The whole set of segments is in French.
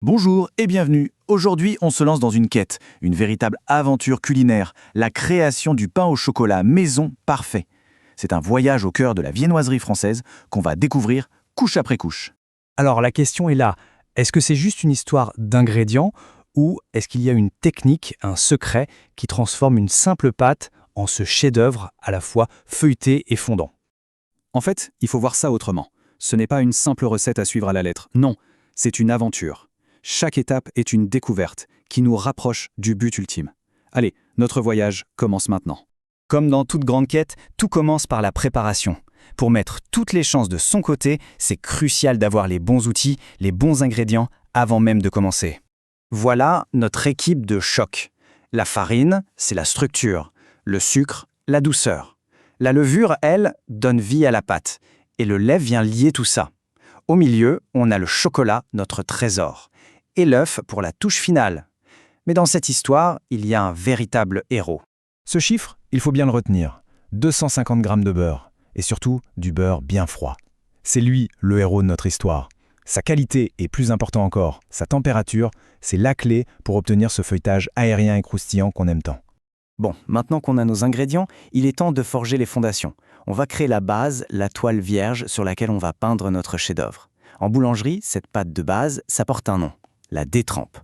Bonjour et bienvenue. Aujourd'hui, on se lance dans une quête, une véritable aventure culinaire, la création du pain au chocolat maison parfait. C'est un voyage au cœur de la viennoiserie française qu'on va découvrir couche après couche. Alors la question est là, est-ce que c'est juste une histoire d'ingrédients ou est-ce qu'il y a une technique, un secret qui transforme une simple pâte en ce chef-d'œuvre à la fois feuilleté et fondant? En fait, il faut voir ça autrement. Ce n'est pas une simple recette à suivre à la lettre. Non, c'est une aventure. Chaque étape est une découverte qui nous rapproche du but ultime. Allez, notre voyage commence maintenant. Comme dans toute grande quête, tout commence par la préparation. Pour mettre toutes les chances de son côté, c'est crucial d'avoir les bons outils, les bons ingrédients avant même de commencer. Voilà notre équipe de choc. La farine, c'est la structure. Le sucre, la douceur. La levure, elle, donne vie à la pâte. Et le lait vient lier tout ça. Au milieu, on a le chocolat, notre trésor. Et l'œuf pour la touche finale. Mais dans cette histoire, il y a un véritable héros. Ce chiffre, il faut bien le retenir. 250 grammes de beurre. Et surtout, du beurre bien froid. C'est lui, le héros de notre histoire. Sa qualité et plus important encore, sa température, c'est la clé pour obtenir ce feuilletage aérien et croustillant qu'on aime tant. Bon, maintenant qu'on a nos ingrédients, il est temps de forger les fondations. On va créer la base, la toile vierge sur laquelle on va peindre notre chef-d'œuvre. En boulangerie, cette pâte de base, ça porte un nom, la détrempe.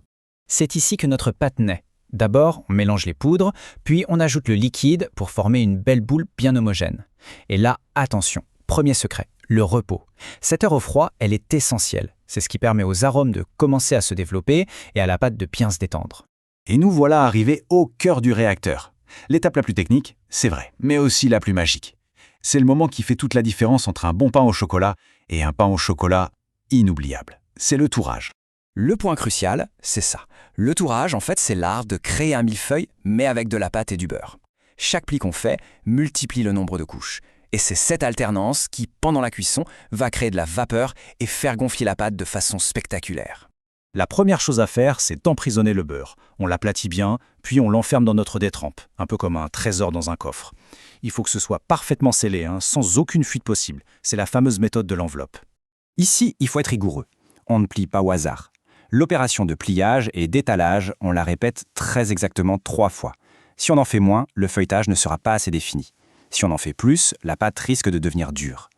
C'est ici que notre pâte naît. D'abord, on mélange les poudres, puis on ajoute le liquide pour former une belle boule bien homogène. Et là, attention, premier secret, le repos. Cette heure au froid, elle est essentielle. C'est ce qui permet aux arômes de commencer à se développer et à la pâte de bien se détendre. Et nous voilà arrivés au cœur du réacteur. L'étape la plus technique, c'est vrai, mais aussi la plus magique. C'est le moment qui fait toute la différence entre un bon pain au chocolat et un pain au chocolat inoubliable. C'est le tourrage. Le point crucial, c'est ça. Le tourrage, en fait, c'est l'art de créer un millefeuille, mais avec de la pâte et du beurre. Chaque pli qu'on fait multiplie le nombre de couches. Et c'est cette alternance qui, pendant la cuisson, va créer de la vapeur et faire gonfler la pâte de façon spectaculaire. La première chose à faire, c'est d'emprisonner le beurre. On l'aplatit bien, puis on l'enferme dans notre détrempe, un peu comme un trésor dans un coffre. Il faut que ce soit parfaitement scellé, sans aucune fuite possible. C'est la fameuse méthode de l'enveloppe. Ici, il faut être rigoureux. On ne plie pas au hasard. L'opération de pliage et d'étalage, on la répète très exactement 3 fois. Si on en fait moins, le feuilletage ne sera pas assez défini. Si on en fait plus, la pâte risque de devenir dure.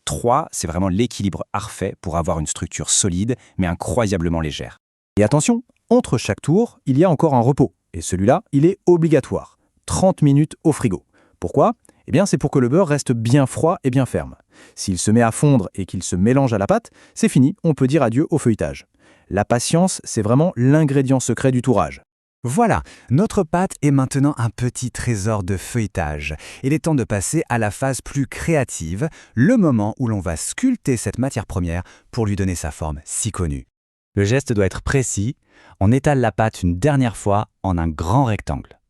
3, c'est vraiment l'équilibre parfait pour avoir une structure solide, mais incroyablement légère. Et attention, entre chaque tour, il y a encore un repos. Et celui-là, il est obligatoire. 30 minutes au frigo. Pourquoi ? Eh bien, c'est pour que le beurre reste bien froid et bien ferme. S'il se met à fondre et qu'il se mélange à la pâte, c'est fini, on peut dire adieu au feuilletage. La patience, c'est vraiment l'ingrédient secret du tourage. Voilà, notre pâte est maintenant un petit trésor de feuilletage. Il est temps de passer à la phase plus créative, le moment où l'on va sculpter cette matière première pour lui donner sa forme si connue. Le geste doit être précis. On étale la pâte une dernière fois en un grand rectangle.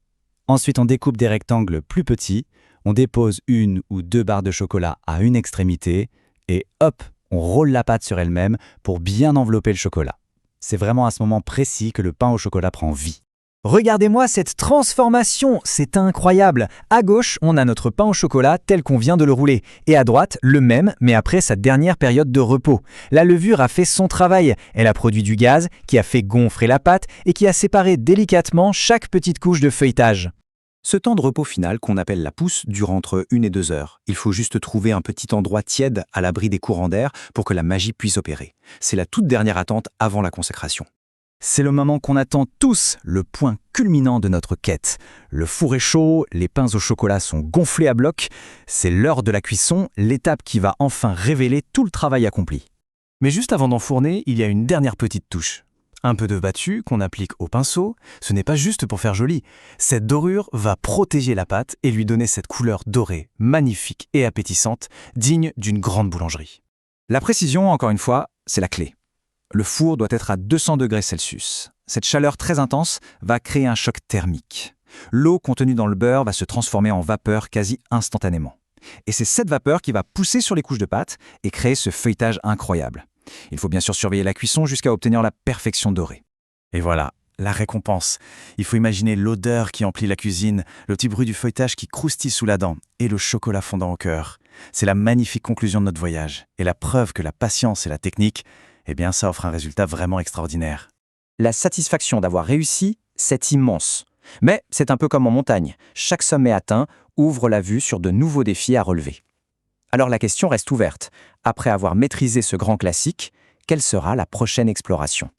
Ensuite, on découpe des rectangles plus petits. On dépose 1 ou 2 barres de chocolat à une extrémité et hop, on roule la pâte sur elle-même pour bien envelopper le chocolat. C'est vraiment à ce moment précis que le pain au chocolat prend vie. Regardez-moi cette transformation, c'est incroyable. À gauche, on a notre pain au chocolat tel qu'on vient de le rouler. Et à droite, le même, mais après sa dernière période de repos. La levure a fait son travail. Elle a produit du gaz qui a fait gonfler la pâte et qui a séparé délicatement chaque petite couche de feuilletage. Ce temps de repos final, qu'on appelle la pousse, dure entre 1 et 2 heures. Il faut juste trouver un petit endroit tiède à l'abri des courants d'air pour que la magie puisse opérer. C'est la toute dernière attente avant la consécration. C'est le moment qu'on attend tous, le point culminant de notre quête. Le four est chaud, les pains au chocolat sont gonflés à bloc. C'est l'heure de la cuisson, l'étape qui va enfin révéler tout le travail accompli. Mais juste avant d'enfourner, il y a une dernière petite touche. Un peu de battu qu'on applique au pinceau, ce n'est pas juste pour faire joli. Cette dorure va protéger la pâte et lui donner cette couleur dorée, magnifique et appétissante, digne d'une grande boulangerie. La précision, encore une fois, c'est la clé. Le four doit être à 200 degrés Celsius. Cette chaleur très intense va créer un choc thermique. L'eau contenue dans le beurre va se transformer en vapeur quasi instantanément. Et c'est cette vapeur qui va pousser sur les couches de pâte et créer ce feuilletage incroyable. Il faut bien sûr surveiller la cuisson jusqu'à obtenir la perfection dorée. Et voilà, la récompense. Il faut imaginer l'odeur qui emplit la cuisine, le petit bruit du feuilletage qui croustille sous la dent et le chocolat fondant au cœur. C'est la magnifique conclusion de notre voyage et la preuve que la patience et la technique, eh bien, ça offre un résultat vraiment extraordinaire. La satisfaction d'avoir réussi, c'est immense. Mais c'est un peu comme en montagne. Chaque sommet atteint ouvre la vue sur de nouveaux défis à relever. Alors la question reste ouverte. Après avoir maîtrisé ce grand classique, quelle sera la prochaine exploration ?